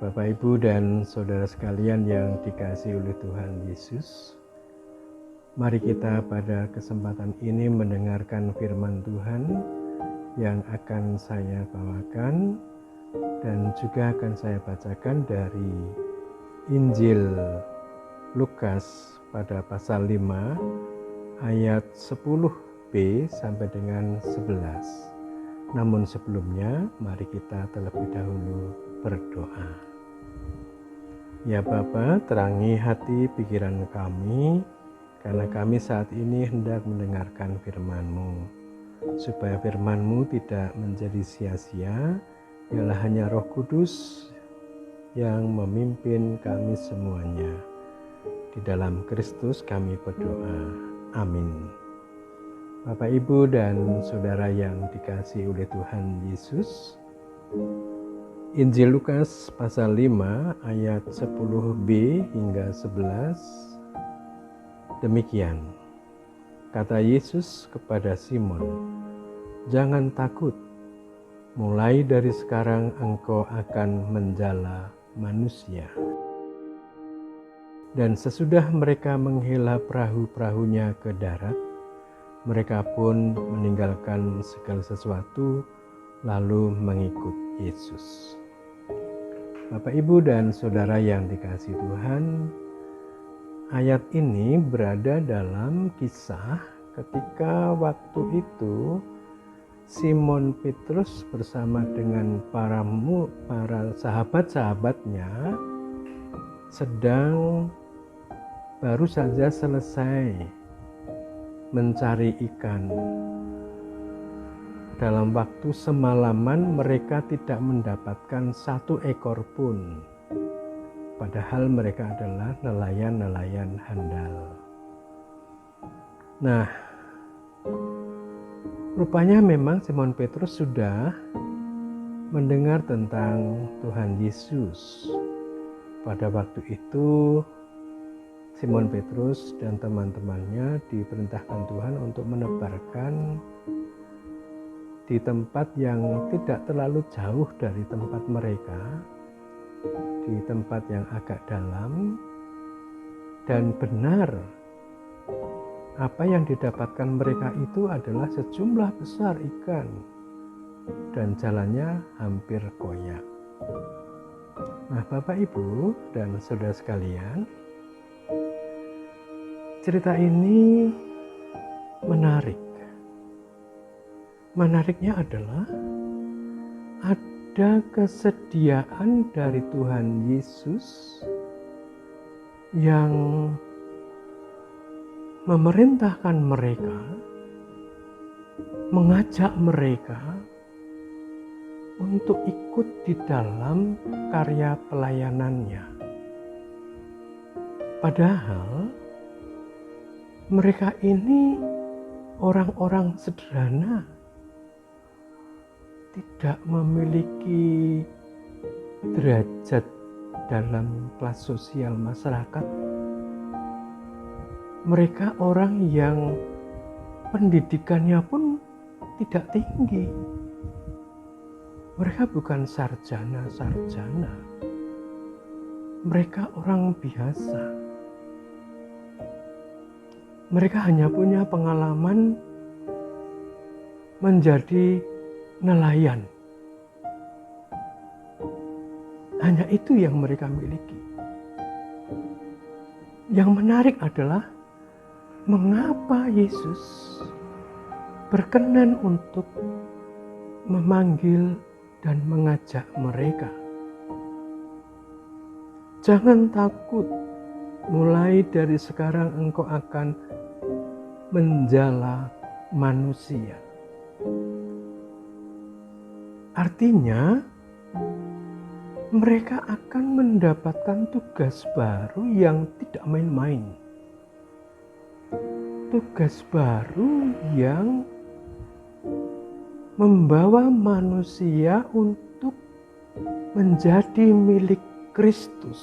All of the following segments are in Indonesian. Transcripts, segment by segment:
Bapak, Ibu, dan saudara sekalian yang dikasihi oleh Tuhan Yesus, mari kita pada kesempatan ini mendengarkan firman Tuhan yang akan saya bawakan dan juga akan saya bacakan dari Injil Lukas pada pasal 5 ayat 10b sampai dengan 11. Namun sebelumnya, mari kita terlebih dahulu berdoa. Ya Bapa, terangi hati pikiran kami, karena kami saat ini hendak mendengarkan firman-Mu, supaya firman-Mu tidak menjadi sia-sia, ialah hanya Roh Kudus yang memimpin kami semuanya. Di dalam Kristus kami berdoa. Amin. Bapak, Ibu, dan saudara yang dikasihi oleh Tuhan Yesus, Injil Lukas pasal 5 ayat 10b hingga 11. Demikian, kata Yesus kepada Simon, "Jangan takut, mulai dari sekarang engkau akan menjala manusia." Dan sesudah mereka menghela perahu-perahunya ke darat, mereka pun meninggalkan segala sesuatu lalu mengikut Yesus. Bapak, Ibu, dan saudara yang dikasihi Tuhan, ayat ini berada dalam kisah ketika waktu itu Simon Petrus bersama dengan para sahabat-sahabatnya sedang baru saja selesai mencari ikan. Dalam waktu semalaman mereka tidak mendapatkan satu ekor pun, padahal mereka adalah nelayan-nelayan handal. Nah, rupanya memang Simon Petrus sudah mendengar tentang Tuhan Yesus. Pada waktu itu Simon Petrus dan teman-temannya diperintahkan Tuhan untuk menebarkan di tempat yang tidak terlalu jauh dari tempat mereka, di tempat yang agak dalam, dan benar apa yang didapatkan mereka itu adalah sejumlah besar ikan dan jalannya hampir koyak. Nah, Bapak, Ibu, dan saudara sekalian, cerita ini menarik. Menariknya adalah ada kesediaan dari Tuhan Yesus yang memerintahkan mereka, mengajak mereka untuk ikut di dalam karya pelayanannya. Padahal mereka ini orang-orang sederhana, tidak memiliki derajat dalam kelas sosial masyarakat. Mereka orang yang pendidikannya pun tidak tinggi. Mereka bukan sarjana-sarjana. Mereka orang biasa. Mereka hanya punya pengalaman menjadi nelayan. Hanya itu yang mereka miliki. Yang menarik adalah mengapa Yesus berkenan untuk memanggil dan mengajak mereka. Jangan takut, mulai dari sekarang engkau akan menjala manusia. Artinya, mereka akan mendapatkan tugas baru yang tidak main-main. Tugas baru yang membawa manusia untuk menjadi milik Kristus.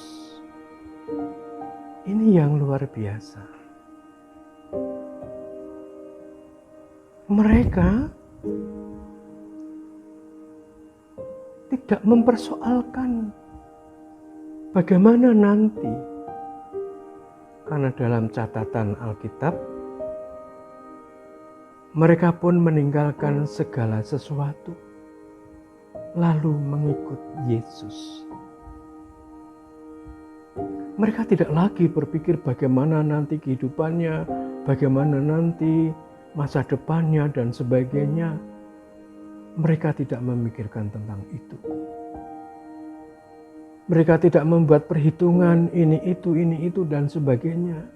Ini yang luar biasa. Mereka tidak mempersoalkan Bagaimana nanti? Karena dalam catatan Alkitab, mereka pun meninggalkan segala sesuatu, lalu mengikut Yesus. Mereka tidak lagi berpikir bagaimana nanti kehidupannya, bagaimana nanti masa depannya dan sebagainya. Mereka tidak memikirkan tentang itu. Mereka tidak membuat perhitungan ini itu dan sebagainya.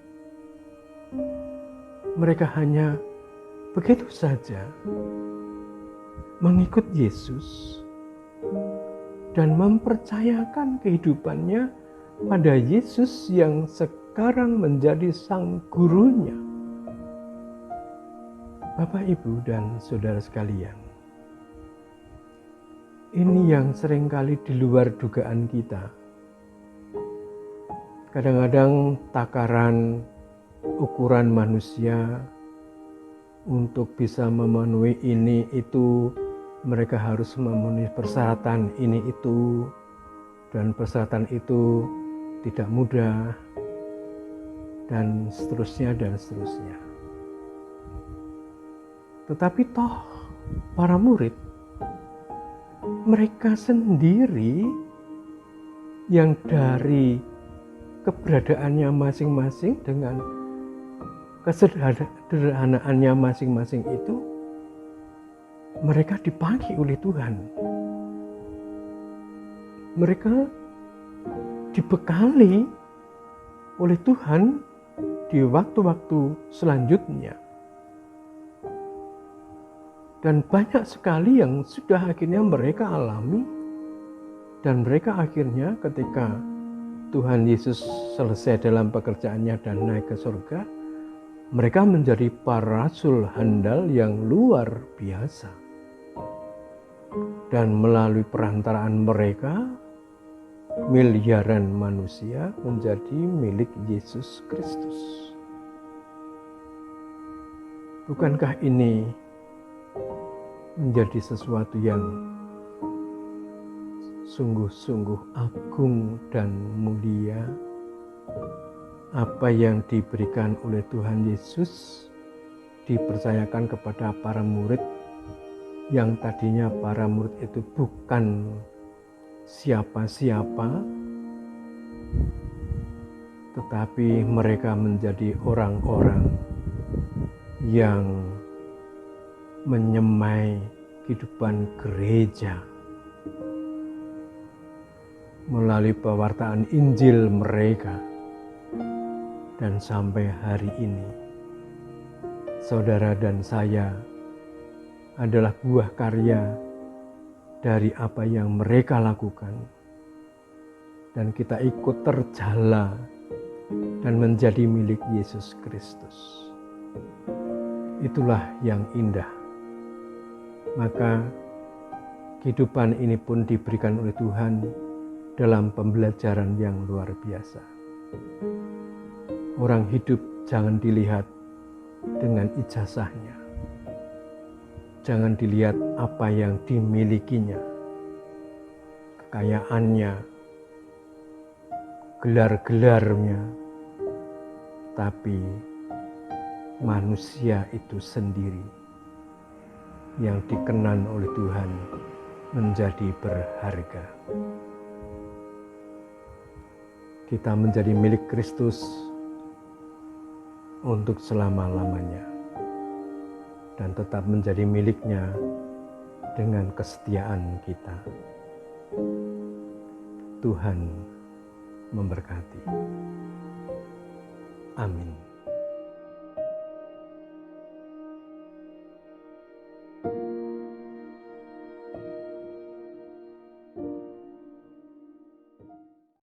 Mereka hanya begitu saja mengikut Yesus dan mempercayakan kehidupannya pada Yesus yang sekarang menjadi sang gurunya. Bapak, Ibu, dan saudara sekalian, ini yang seringkali di luar dugaan kita. Kadang-kadang takaran ukuran manusia untuk bisa memenuhi ini itu, mereka harus memenuhi persyaratan ini itu, dan persyaratan itu tidak mudah, dan seterusnya dan seterusnya. Tetapi toh para murid, mereka sendiri yang dari keberadaannya masing-masing dengan kesederhanaannya masing-masing itu, mereka dipanggil oleh Tuhan. Mereka dibekali oleh Tuhan di waktu-waktu selanjutnya. Dan banyak sekali yang sudah akhirnya mereka alami, dan mereka akhirnya ketika Tuhan Yesus selesai dalam pekerjaannya dan naik ke surga, mereka menjadi para rasul handal yang luar biasa. Dan melalui perantaraan mereka, miliaran manusia menjadi milik Yesus Kristus. Bukankah ini menjadi sesuatu yang sungguh-sungguh agung dan mulia? Apa yang diberikan oleh Tuhan Yesus dipercayakan kepada para murid, yang tadinya para murid itu bukan siapa-siapa, tetapi mereka menjadi orang-orang yang menyemai kehidupan gereja melalui pewartaan Injil mereka. Dan sampai hari ini, saudara dan saya adalah buah karya dari apa yang mereka lakukan. Dan kita ikut terjala dan menjadi milik Yesus Kristus. Itulah yang indah. Maka kehidupan ini pun diberikan oleh Tuhan dalam pembelajaran yang luar biasa. Orang hidup jangan dilihat dengan ijazahnya. Jangan dilihat apa yang dimilikinya, kekayaannya, gelar-gelarnya, tapi manusia itu sendiri yang dikenan oleh Tuhan menjadi berharga. Kita menjadi milik Kristus untuk selama-lamanya dan tetap menjadi miliknya dengan kesetiaan kita. Tuhan memberkati. Amin.